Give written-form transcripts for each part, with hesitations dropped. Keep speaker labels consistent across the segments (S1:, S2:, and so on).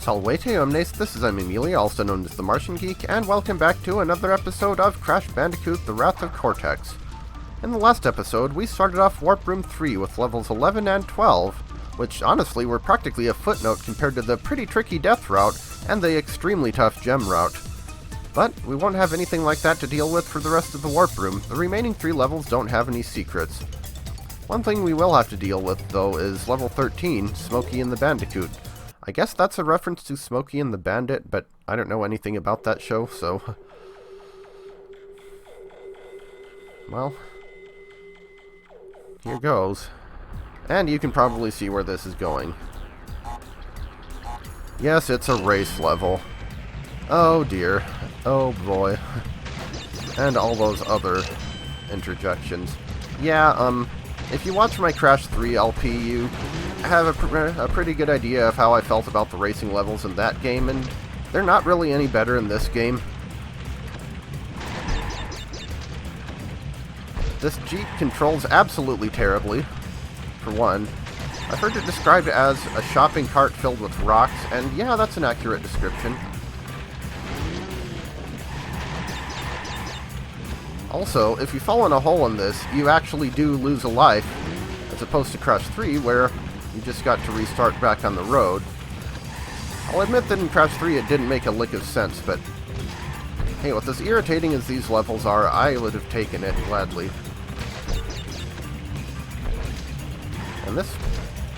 S1: Salvete omnes, this is Emilia, also known as TheMartianGeek, and welcome back to another episode of Crash Bandicoot, The Wrath of Cortex. In the last episode, we started off Warp Room 3 with levels 11 and 12, which honestly were practically a footnote compared to the pretty tricky death route and the extremely tough gem route. But we won't have anything like that to deal with for the rest of the Warp Room. The remaining 3 levels don't have any secrets. One thing we will have to deal with, though, is level 13, Smokey and the Bandicoot. I guess that's a reference to Smokey and the Bandit, but I don't know anything about that show, so... Well, here goes. And you can probably see where this is going. Yes, it's a race level. Oh dear. Oh boy. And all those other interjections. Yeah, if you watch my Crash 3 LP, you have a pretty good idea of how I felt about the racing levels in that game, and they're not really any better in this game. This Jeep controls absolutely terribly, for one. I've heard it described as a shopping cart filled with rocks, and yeah, that's an accurate description. Also, if you fall in a hole in this, you actually do lose a life, as opposed to Crash 3, where you just got to restart back on the road. I'll admit that in Crash 3 it didn't make a lick of sense, but hey, with as irritating as these levels are, I would have taken it gladly. And this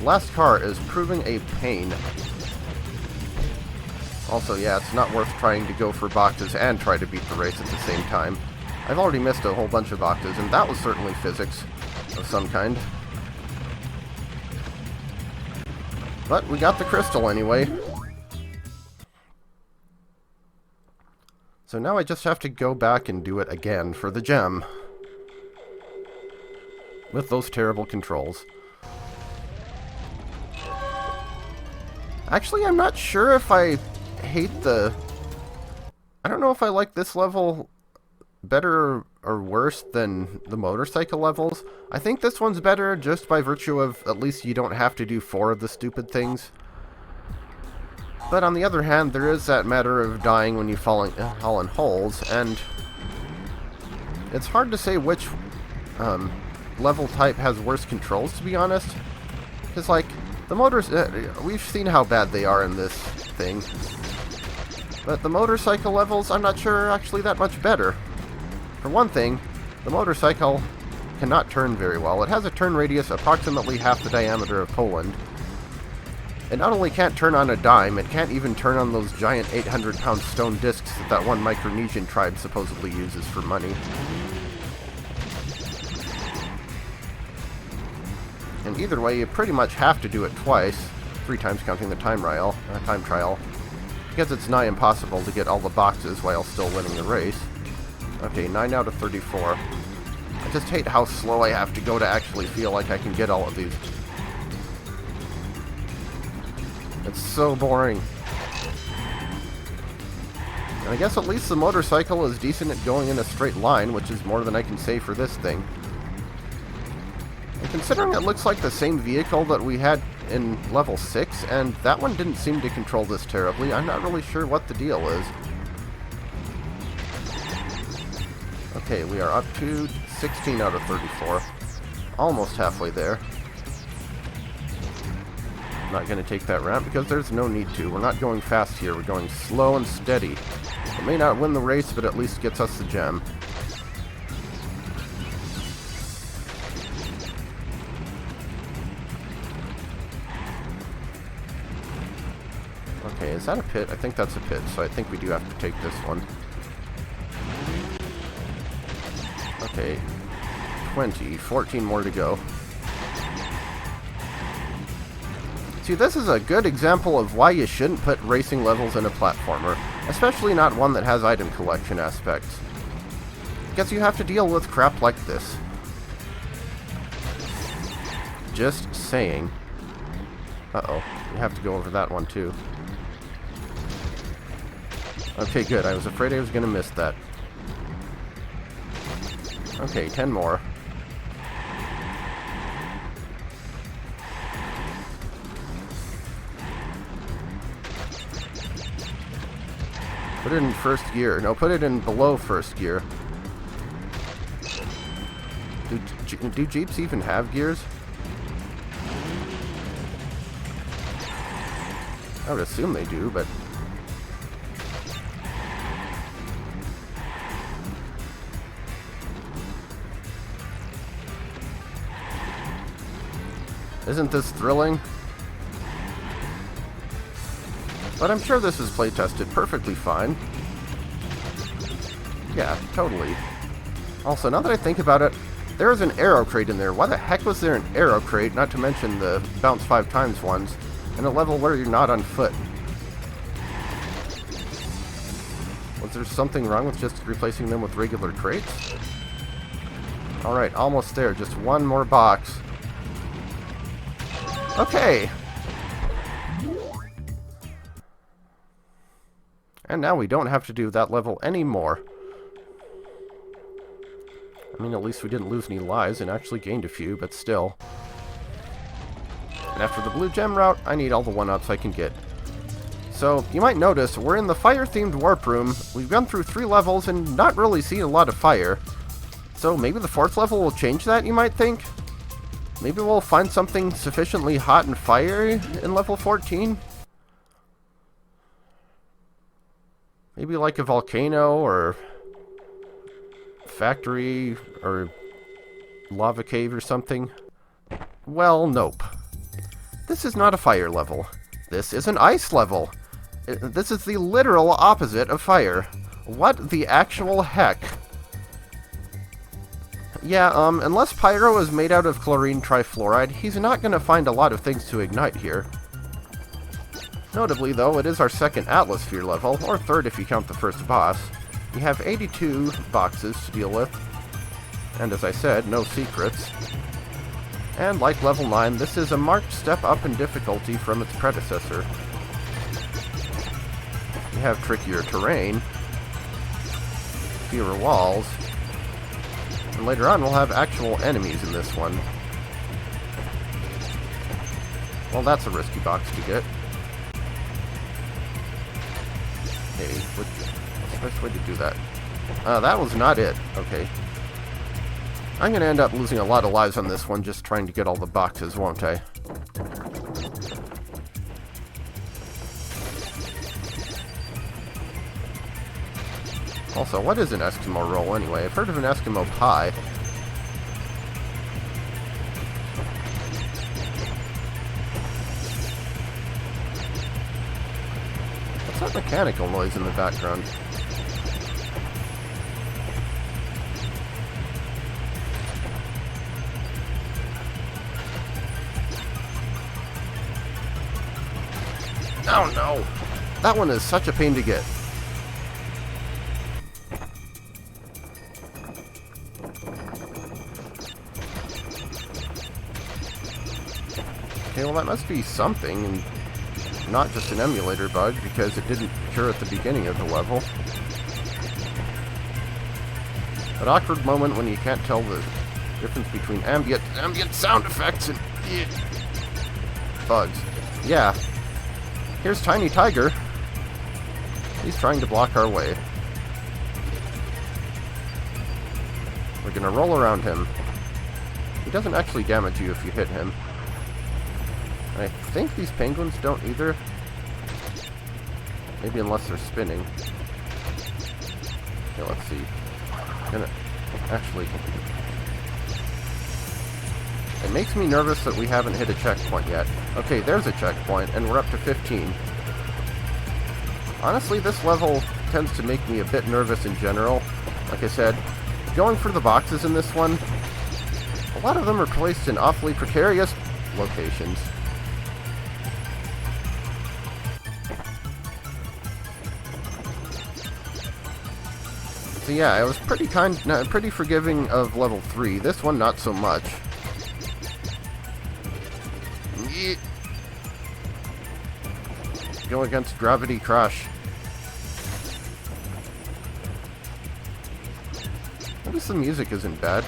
S1: last car is proving a pain. Also, yeah, it's not worth trying to go for boxes and try to beat the race at the same time. I've already missed a whole bunch of boxes, and that was certainly physics of some kind. But we got the crystal anyway. So now I just have to go back and do it again for the gem. With those terrible controls. Actually, I'm not sure if I hate the... I don't know if I like this level better or worse than the motorcycle levels. I think this one's better just by virtue of at least you don't have to do 4 of the stupid things. But on the other hand, there is that matter of dying when you fall in holes, and it's hard to say which level type has worse controls, to be honest. Because, like, the motors, we've seen how bad they are in this thing. But the motorcycle levels, I'm not sure are actually that much better. For one thing, the motorcycle cannot turn very well. It has a turn radius approximately half the diameter of Poland. It not only can't turn on a dime, it can't even turn on those giant 800-pound stone discs that one Micronesian tribe supposedly uses for money. And either way, you pretty much have to do it twice, 3 times counting the time trial, because it's nigh impossible to get all the boxes while still winning the race. Okay, 9 out of 34. I just hate how slow I have to go to actually feel like I can get all of these. It's so boring. And I guess at least the motorcycle is decent at going in a straight line, which is more than I can say for this thing. And considering it looks like the same vehicle that we had in level 6, and that one didn't seem to control this terribly, I'm not really sure what the deal is. Okay, we are up to 16 out of 34. Almost halfway there. I'm not going to take that ramp because there's no need to. We're not going fast here. We're going slow and steady. It may not win the race, but at least gets us the gem. Okay, is that a pit? I think that's a pit, so I think we do have to take this one. Okay, 20, 14 more to go. See, this is a good example of why you shouldn't put racing levels in a platformer, especially not one that has item collection aspects. Because you have to deal with crap like this. Just saying. Uh-oh, we have to go over that one too. Okay, good. I was afraid I was going to miss that. Okay, 10 more. Put it in first gear. No, put it in below first gear. Do Jeeps even have gears? I would assume they do, but... Isn't this thrilling? But I'm sure this is play-tested perfectly fine. Yeah, totally. Also, now that I think about it, there is an arrow crate in there. Why the heck was there an arrow crate, not to mention the bounce 5 times ones, in a level where you're not on foot? Was there something wrong with just replacing them with regular crates? Alright, almost there. Just one more box. Okay! And now we don't have to do that level anymore. I mean, at least we didn't lose any lives and actually gained a few, but still. And after the blue gem route, I need all the 1-ups I can get. So, you might notice, we're in the fire-themed warp room. We've gone through 3 levels and not really seen a lot of fire. So maybe the 4th level will change that, you might think? Maybe we'll find something sufficiently hot and fiery in level 14? Maybe like a volcano, or factory, or lava cave or something? Well, nope. This is not a fire level. This is an ice level. This is the literal opposite of fire. What the actual heck? Yeah, unless Pyro is made out of chlorine trifluoride, he's not going to find a lot of things to ignite here. Notably, though, it is our second Atlasphere level, or 3rd if you count the first boss. We have 82 boxes to deal with, and as I said, no secrets. And like level 9, this is a marked step up in difficulty from its predecessor. We have trickier terrain, fewer walls, and later on we'll have actual enemies in this one. Well, that's a risky box to get. Hey, what's the best way to do that? That was not it. Okay. I'm going to end up losing a lot of lives on this one just trying to get all the boxes, won't I? Also, what is an Eskimo Roll anyway? I've heard of an Eskimo Pie. What's that mechanical noise in the background? Oh no! That one is such a pain to get. Okay, well that must be something, and not just an emulator bug, because it didn't occur at the beginning of the level. An awkward moment when you can't tell the difference between ambient sound effects and bugs. Yeah. Here's Tiny Tiger. He's trying to block our way. We're gonna roll around him. He doesn't actually damage you if you hit him. And I think these penguins don't either. Maybe unless they're spinning. Okay, let's see. Actually... It makes me nervous that we haven't hit a checkpoint yet. Okay, there's a checkpoint, and we're up to 15. Honestly, this level tends to make me a bit nervous in general. Like I said, going for the boxes in this one, a lot of them are placed in awfully precarious locations. So yeah, I was pretty forgiving of level 3. This one, not so much. Go against Gravity Crush. At least the music isn't bad.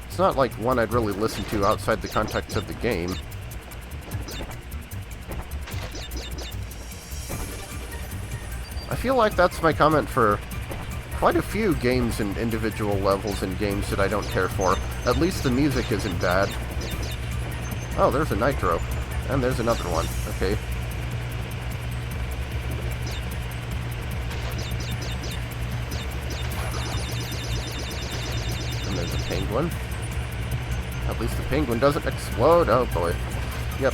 S1: It's not like one I'd really listen to outside the context of the game. I feel like that's my comment for quite a few games and individual levels in games that I don't care for. At least the music isn't bad. Oh, there's a nitro. And there's another one. Okay. And there's a penguin. At least the penguin doesn't explode. Oh boy. Yep.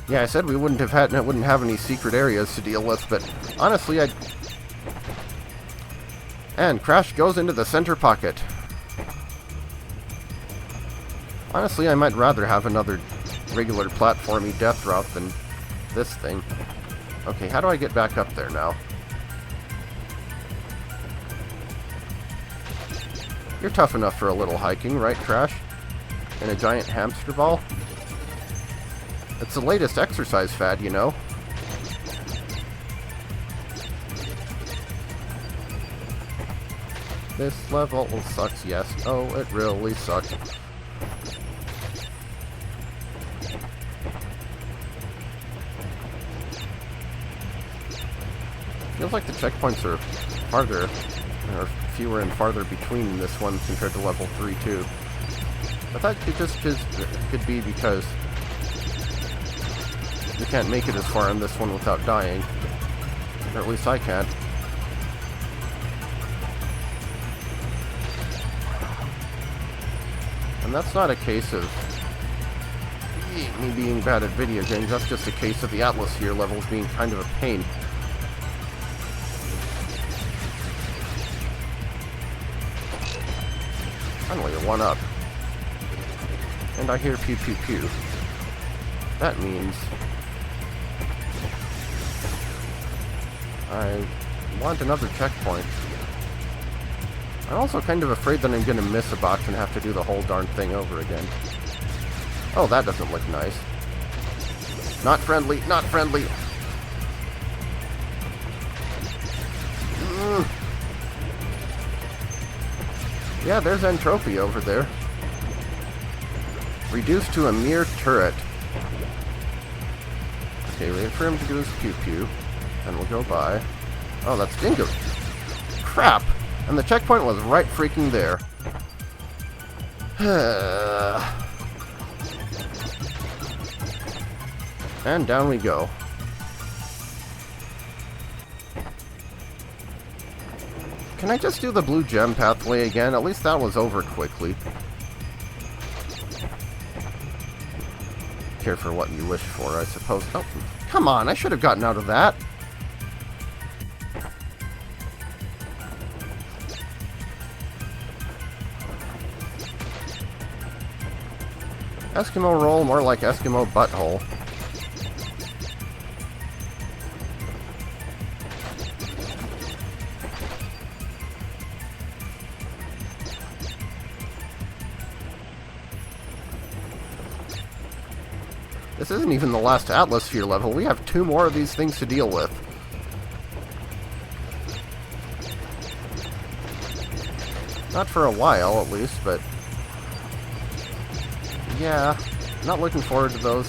S1: Yeah, I said we wouldn't have any secret areas to deal with, but honestly, and Crash goes into the center pocket. Honestly, I might rather have another regular platformy death route than this thing. Okay, how do I get back up there now? You're tough enough for a little hiking, right, Crash? In a giant hamster ball? It's the latest exercise fad, you know. This level sucks, yes. Oh, it really sucks. Feels like the checkpoints are farther, or fewer and farther between this one compared to level 3, too. But that could be because you can't make it as far in this one without dying. Or at least I can't. And that's not a case of me being bad at video games, that's just a case of the Atlasphere levels being kind of a pain. Finally, a 1-up. And I hear pew pew pew. That means I want another checkpoint. I'm also kind of afraid that I'm going to miss a box and have to do the whole darn thing over again. Oh, that doesn't look nice. Not friendly, not friendly. Yeah, there's Entropy over there. Reduced to a mere turret. Okay, wait for him to do his pew-pew. And we'll go by. Oh, that's Dingo. Crap! And the checkpoint was right freaking there. And down we go. Can I just do the blue gem pathway again? At least that was over quickly. Care for what you wish for, I suppose. Oh, come on, I should have gotten out of that. Eskimo Roll, more like Eskimo Butthole. This isn't even the last Atlasphere level. We have 2 more of these things to deal with. Not for a while, at least, but yeah, not looking forward to those.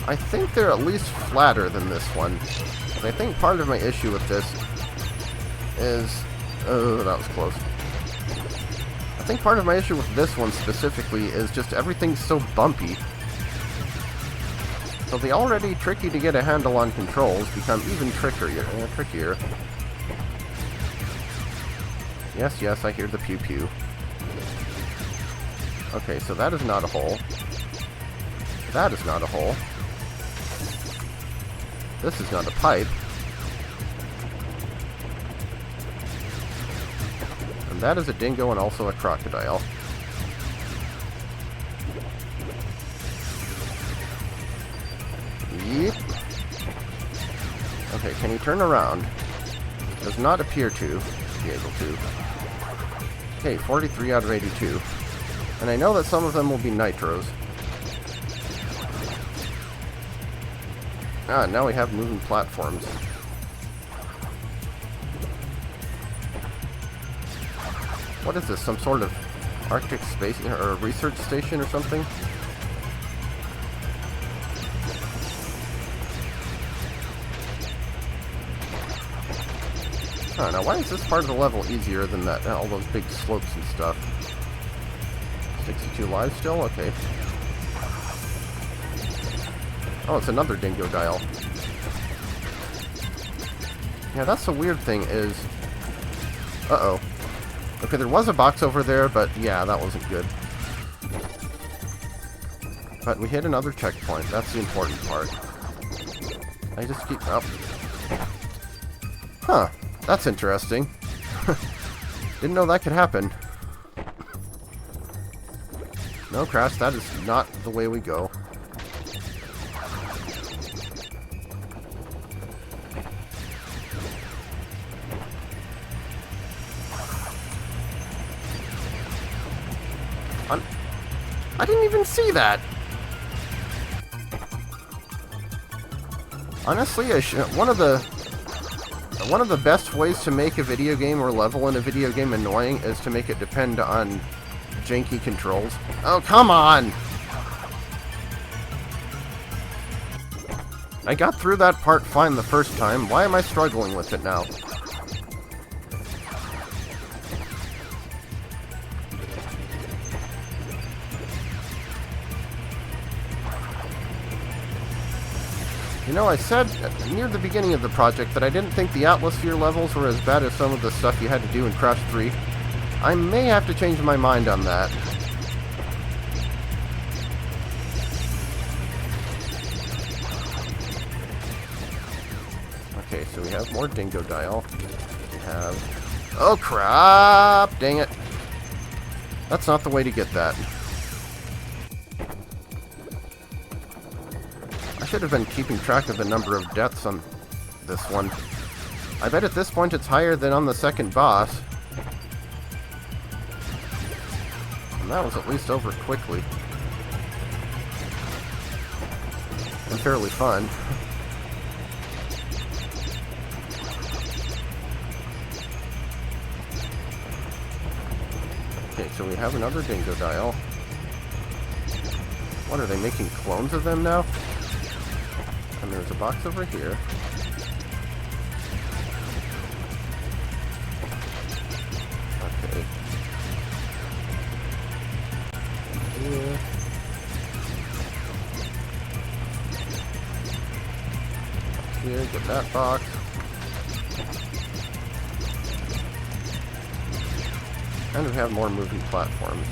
S1: I think they're at least flatter than this one. But I think part of my issue with this is... Oh, that was close. I think part of my issue with this one specifically is just everything's so bumpy. So the already tricky to get a handle on controls become even trickier. Yes, yes, I hear the pew-pew. Okay, so that is not a hole. That is not a hole. This is not a pipe. And that is a dingo and also a crocodile. Yep. Okay, can he turn around? Does not appear to be able to. Okay, 43 out of 82. And I know that some of them will be nitros. Ah, now we have moving platforms. What is this? Some sort of Arctic space or research station or something? Huh, now why is this part of the level easier than that? All those big slopes and stuff. 62 lives still? Okay. Oh, it's another dingo dial. Yeah, that's the weird thing is... Uh-oh. Okay, there was a box over there, but yeah, that wasn't good. But we hit another checkpoint. That's the important part. I just keep up. Huh. That's interesting. Didn't know that could happen. No, Crash, that is not the way we go. I didn't even see that! Honestly, one of the best ways to make a video game or level in a video game annoying is to make it depend on janky controls. Oh, come on! I got through that part fine the first time. Why am I struggling with it now? You know, I said near the beginning of the project that I didn't think the Atlasphere levels were as bad as some of the stuff you had to do in Crash 3. I may have to change my mind on that. Okay, so we have more dingo dial. We have... Oh, crap! Dang it. That's not the way to get that. I should have been keeping track of the number of deaths on this one. I bet at this point it's higher than on the second boss. And that was at least over quickly. And fairly fun. Okay, so we have another dingo dial. What, are they making clones of them now? And there's a box over here. Okay. Here. Here, get that box. And we have more moving platforms.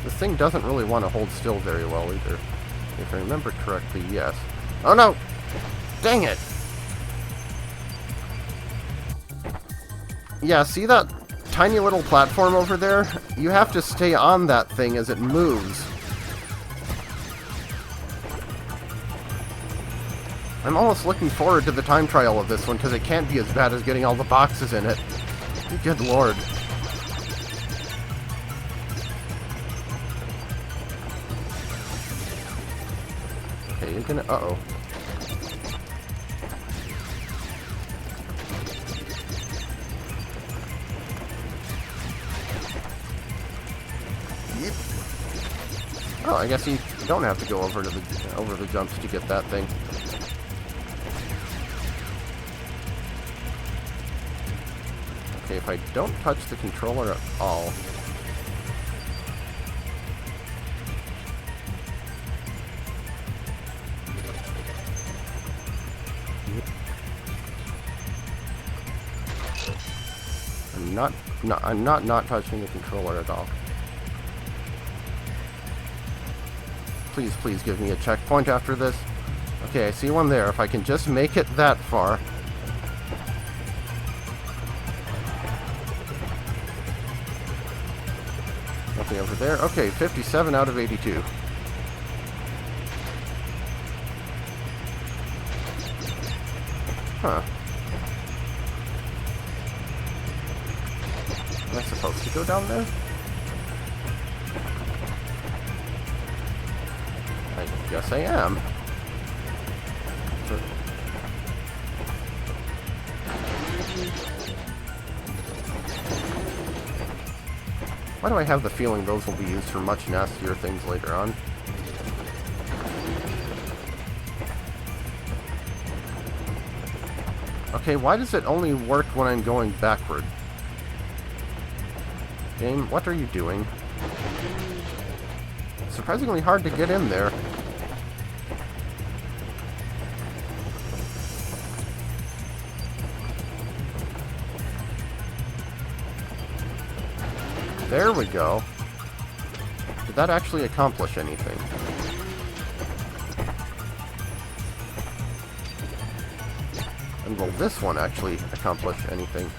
S1: This thing doesn't really want to hold still very well either. If I remember correctly, yes. Oh no! Dang it! Yeah, see that tiny little platform over there? You have to stay on that thing as it moves. I'm almost looking forward to the time trial of this one, because it can't be as bad as getting all the boxes in it. Good lord. Okay, you're gonna... Uh-oh. Yep. Oh, I guess you don't have to go over the jumps to get that thing. Okay, if I don't touch the controller at all... I'm not touching the controller at all. Please, please give me a checkpoint after this. Okay, I see one there. If I can just make it that far. Nothing over there. Okay, 57 out of 82. Huh. Am I supposed to go down there? I guess I am. Why do I have the feeling those will be used for much nastier things later on? Okay, why does it only work when I'm going backward? Game, what are you doing? Surprisingly hard to get in there. There we go. Did that actually accomplish anything? And will this one actually accomplish anything?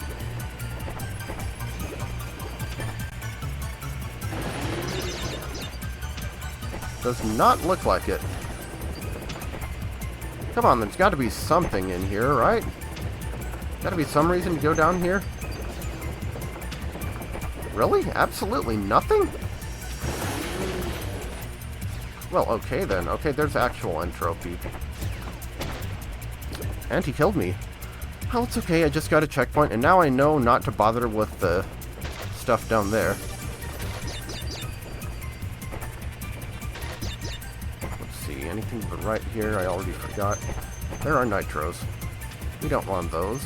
S1: Does not look like it. Come on, there's got to be something in here, right? Got to be some reason to go down here? Really? Absolutely nothing? Well, okay then. Okay, there's actual entropy. And he killed me. Well, it's okay, I just got a checkpoint, and now I know not to bother with the stuff down there. Let's see, anything but right here, I already forgot. There are nitros. We don't want those.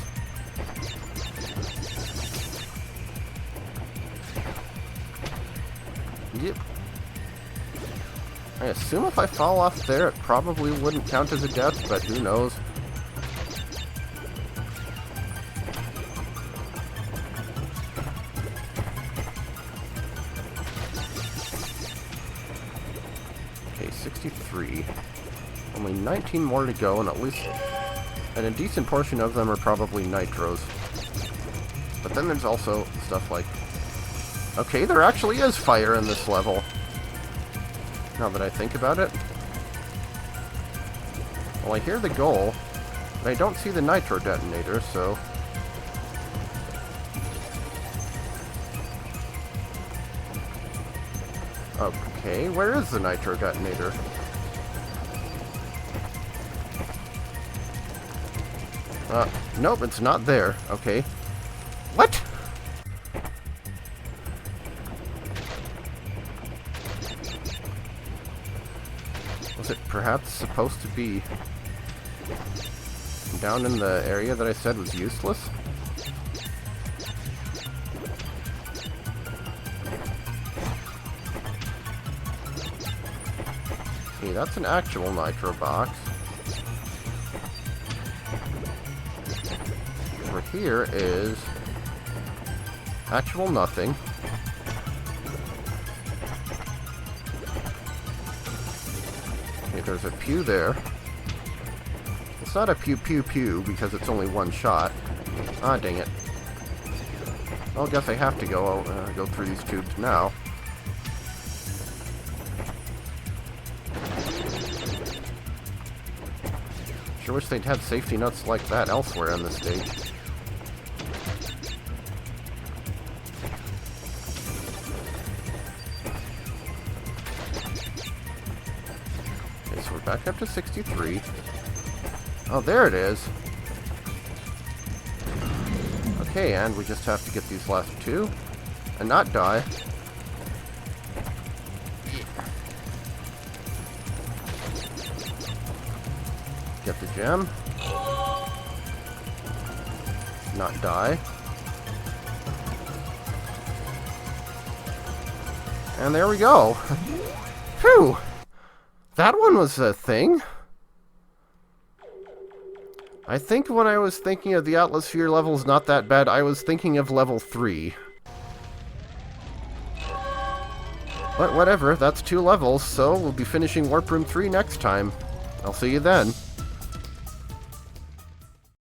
S1: Yep. I assume if I fall off there, it probably wouldn't count as a death, but who knows. Okay, 63. Only 19 more to go, and at least... and a decent portion of them are probably nitros. But then there's also stuff like... okay, there actually is fire in this level. Now that I think about it. Well, I hear the goal, but I don't see the nitro detonator, so... okay, where is the nitro detonator? Nope, it's not there. Okay. What? Was it perhaps supposed to be down in the area that I said was useless? Okay, that's an actual nitro box. Over here is actual nothing. Okay, there's a pew there. It's not a pew pew pew because it's only one shot. Ah, dang it. Well, I guess I have to go through these tubes now. Sure wish they'd have safety nuts like that elsewhere on the stage. Okay, so we're back up to 63. Oh, there it is. Okay, and we just have to get these last two and not die. Get the gem. Not die. And there we go. Phew! That one was a thing. I think when I was thinking of the Atlasphere levels not that bad, I was thinking of level 3. But whatever, that's 2 levels, so we'll be finishing Warp Room 3 next time. I'll see you then.